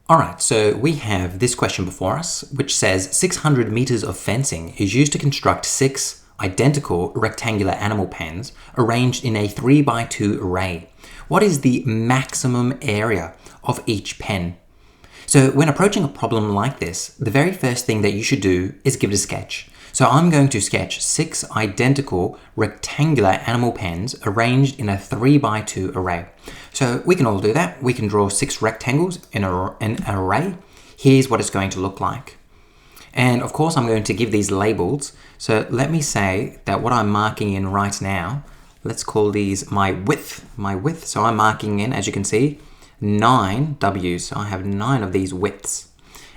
All right, so we have this question before us, which says 600 meters of fencing is used to construct 6 identical rectangular animal pens arranged in a 3x2 array. What is the maximum area of each pen? So when approaching a problem like this, the very first thing that you should do is give it a sketch. So I'm going to sketch 6 identical rectangular animal pens arranged in a 3x2 array. So we can all do that. We can draw 6 rectangles in an array. Here's what it's going to look like. And of course, I'm going to give these labels. So let me say that what I'm marking in right now, let's call these my width. So I'm marking in, as you can see, 9 W's. So I have 9 of these widths.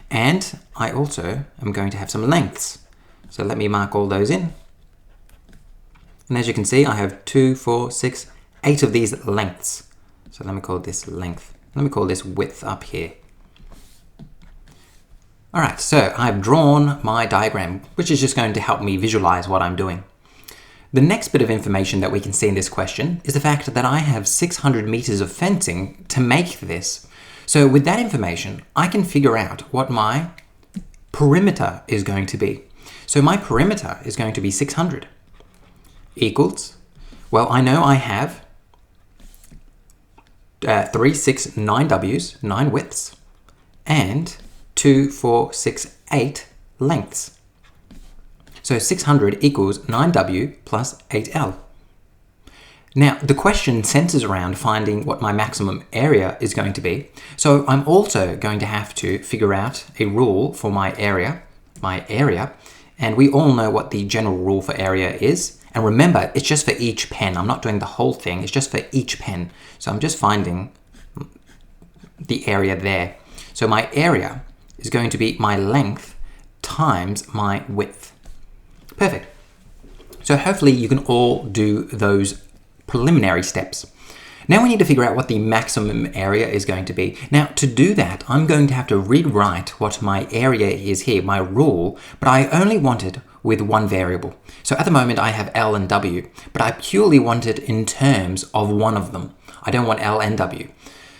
And I also am going to have some lengths. So let me mark all those in. And as you can see, I have 2, 4, 6, 8 of these lengths. So let me call this length. Let me call this width up here. All right, so I've drawn my diagram, which is just going to help me visualize what I'm doing. The next bit of information that we can see in this question is the fact that I have 600 meters of fencing to make this. So with that information, I can figure out what my perimeter is going to be. So my perimeter is going to be 600 equals, well, I know I have 3, 6, 9 W's, 9 widths, and 2, 4, 6, 8 lengths. So 600 equals 9W plus 8L. Now, the question centers around finding what my maximum area is going to be. So I'm also going to have to figure out a rule for my area, and we all know what the general rule for area is. And remember, it's just for each pen. I'm not doing the whole thing. It's just for each pen. So I'm just finding the area there. So my area is going to be my length times my width. Perfect. So hopefully you can all do those preliminary steps. Now we need to figure out what the maximum area is going to be. Now to do that, I'm going to have to rewrite what my area is here, my rule, but I only want it with one variable. So at the moment I have L and W, but I purely want it in terms of one of them. I don't want L and W.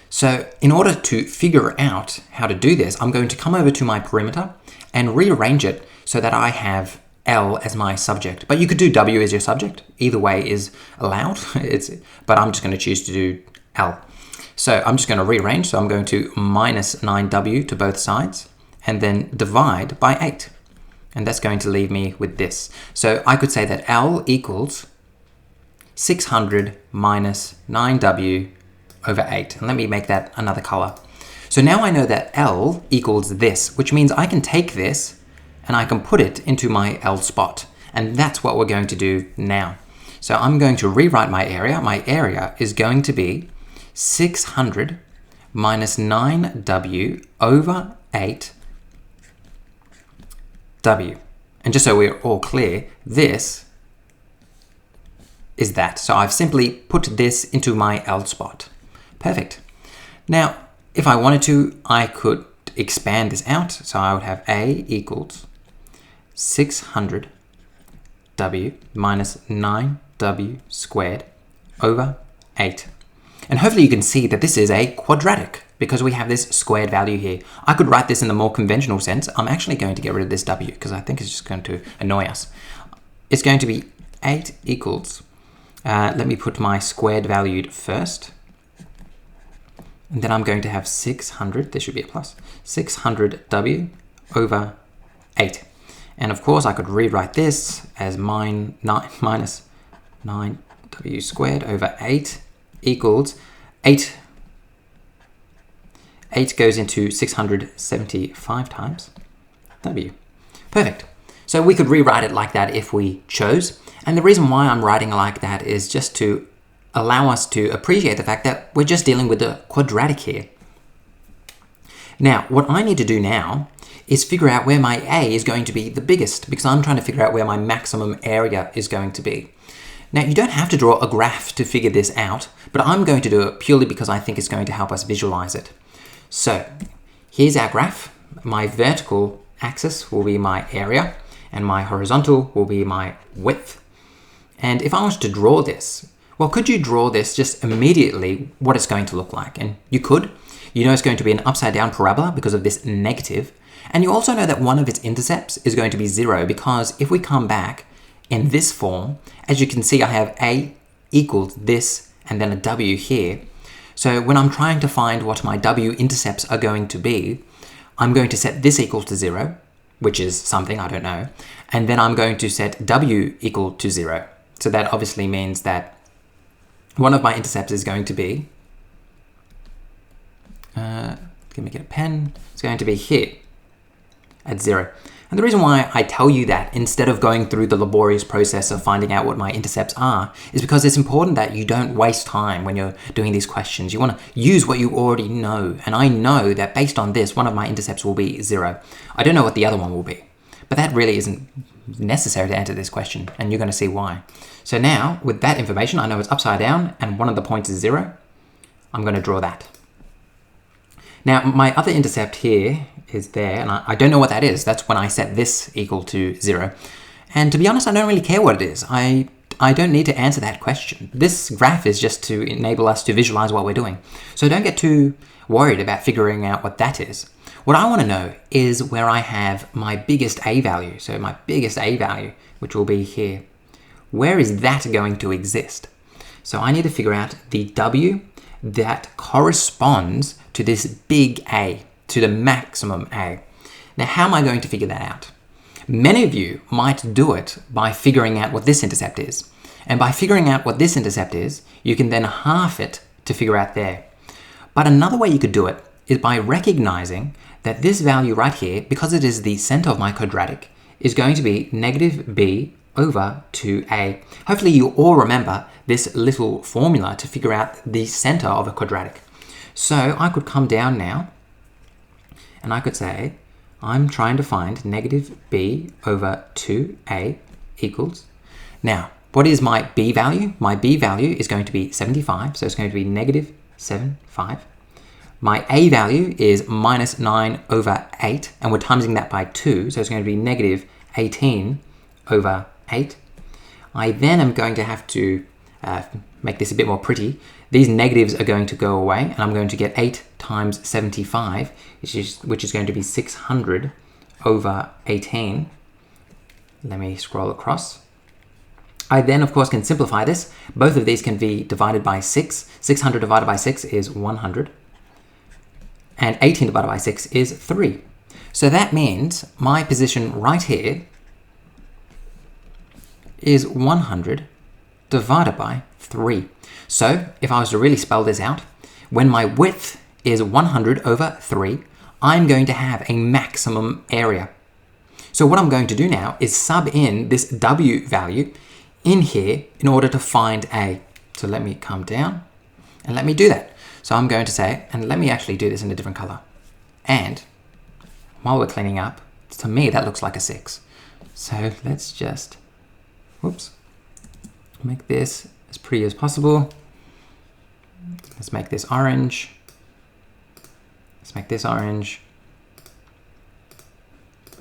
So in order to figure out how to do this, I'm going to come over to my perimeter and rearrange it so that I have L as my subject. But you could do W as your subject. Either way is allowed. But I'm just going to choose to do L. So I'm just going to rearrange. So I'm going to minus 9W to both sides and then divide by 8. And that's going to leave me with this. So I could say that L equals 600 minus 9W over 8. And let me make that another color. So now I know that L equals this, which means I can take this and I can put it into my L spot. And that's what we're going to do now. So I'm going to rewrite my area. My area is going to be 600 minus 9W over 8 W. And just so we're all clear, this is that. So I've simply put this into my L spot. Perfect. Now, if I wanted to, I could expand this out. So I would have A equals 600 W minus 9W squared over 8. And hopefully you can see that this is a quadratic because we have this squared value here. I could write this in the more conventional sense. I'm actually going to get rid of this W because I think it's just going to annoy us. It's going to be 8 equals, let me put my squared valued first. And then I'm going to have 600, there should be a plus, 600W over 8. And of course I could rewrite this as minus 9W squared over 8 equals 8. 8 goes into 675 times W. Perfect. So we could rewrite it like that if we chose. And the reason why I'm writing like that is just to allow us to appreciate the fact that we're just dealing with a quadratic here. Now, what I need to do now is figure out where my A is going to be the biggest because I'm trying to figure out where my maximum area is going to be. Now, you don't have to draw a graph to figure this out, but I'm going to do it purely because I think it's going to help us visualize it. So here's our graph. My vertical axis will be my area and my horizontal will be my width. And if I was to draw this, Well, could you draw this just immediately what it's going to look like? And you could. You know it's going to be an upside down parabola because of this negative. And you also know that one of its intercepts is going to be 0 because if we come back in this form, as you can see, I have a equals this and then a w here. So when I'm trying to find what my w intercepts are going to be, I'm going to set this equal to 0, which is something, I don't know. And then I'm going to set w equal to 0. So that obviously means that one of my intercepts is going to be, let me get a pen, it's going to be here at 0. And the reason why I tell you that instead of going through the laborious process of finding out what my intercepts are is because it's important that you don't waste time when you're doing these questions. You want to use what you already know. And I know that based on this, one of my intercepts will be 0. I don't know what the other one will be, but that really isn't necessary to answer this question, and you're going to see why. So now, with that information, I know it's upside down and one of the points is 0. I'm going to draw that. Now, my other intercept here is there, and I don't know what that is. That's when I set this equal to 0. And to be honest, I don't really care what it is. I don't need to answer that question. This graph is just to enable us to visualize what we're doing. So don't get too worried about figuring out what that is. What I want to know is where I have my biggest A value. So my biggest A value, which will be here. Where is that going to exist? So I need to figure out the W that corresponds to this big A, to the maximum A. Now, how am I going to figure that out? Many of you might do it by figuring out what this intercept is. And by figuring out what this intercept is, you can then half it to figure out there. But another way you could do it is by recognizing that this value right here, because it is the center of my quadratic, is going to be negative b over 2a. Hopefully you all remember this little formula to figure out the center of a quadratic. So I could come down now and I could say, I'm trying to find negative b over 2a equals. Now, what is my b value? My b value is going to be 75, so it's going to be negative 75. My a value is minus 9 over 8, and we're timesing that by 2, so it's going to be negative 18 over 8. I then am going to have to make this a bit more pretty. These negatives are going to go away, and I'm going to get 8 times 75, which is going to be 600 over 18. Let me scroll across. I then, of course, can simplify this. Both of these can be divided by 6. 600 divided by 6 is 100. And 18 divided by 6 is 3. So that means my position right here is 100 divided by 3. So if I was to really spell this out, when my width is 100 over 3, I'm going to have a maximum area. So what I'm going to do now is sub in this W value in here in order to find A. So let me come down and let me do that. So I'm going to say, and let me actually do this in a different color. And while we're cleaning up, to me that looks like a 6. So let's just, whoops, make this as pretty as possible. Let's make this orange. Let's make this orange.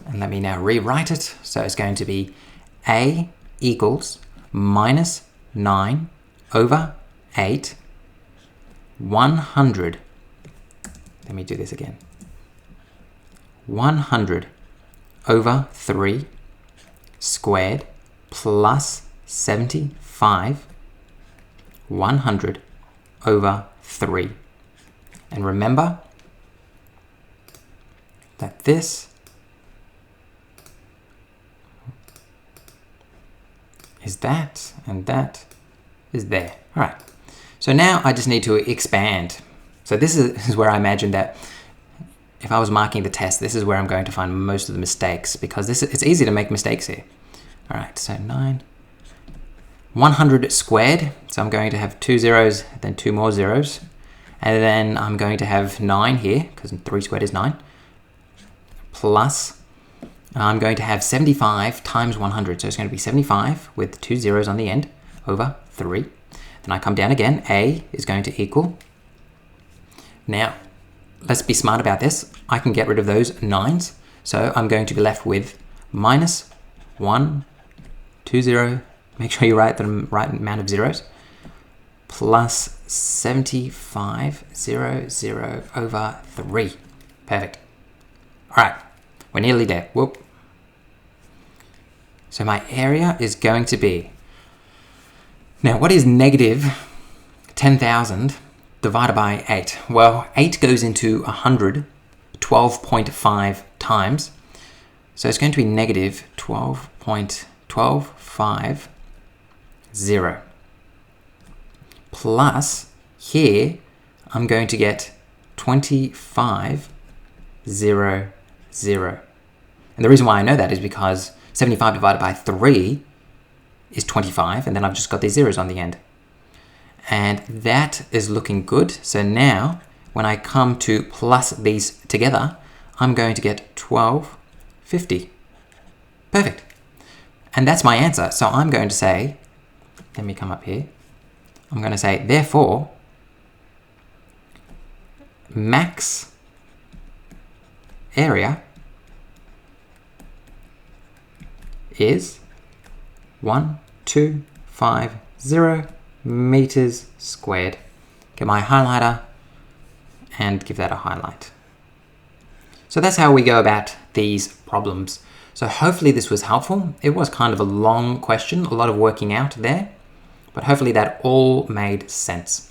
And let me now rewrite it. So it's going to be A equals minus 9 over 8, 100. Let me do this again. 100 over 3 squared plus 75, 100 over 3. And remember that this is that, and that is there. All right. So now I just need to expand. So this is where I imagine that if I was marking the test, this is where I'm going to find most of the mistakes, because it's easy to make mistakes here. All right, so 9. 100 squared, so I'm going to have 2 zeros, then 2 more zeros. And then I'm going to have 9 here, because 3 squared is 9. Plus, I'm going to have 75 times 100. So it's going to be 75 with 2 zeros on the end over 3. Then I come down again. A is going to equal. Now, let's be smart about this. I can get rid of those 9s. So I'm going to be left with minus 1, 2, 0. Make sure you write the right amount of zeros. plus 7500 over 3. Perfect. All right, we're nearly there. Whoop. So my area is going to be, now what is negative 10,000 divided by 8? Well, 8 goes into 100 12.5 times. So it's going to be negative 12.1250 plus here I'm going to get 2500. And the reason why I know that is because 75 divided by 3 is 25, and then I've just got these zeros on the end. And that is looking good. So now when I come to plus these together, I'm going to get 1250. Perfect. And that's my answer. So I'm going to say, let me come up here. I'm going to say, therefore, max area is 1250 meters squared. Get my highlighter and give that a highlight. So that's how we go about these problems. So hopefully this was helpful. It was kind of a long question, a lot of working out there, but hopefully that all made sense.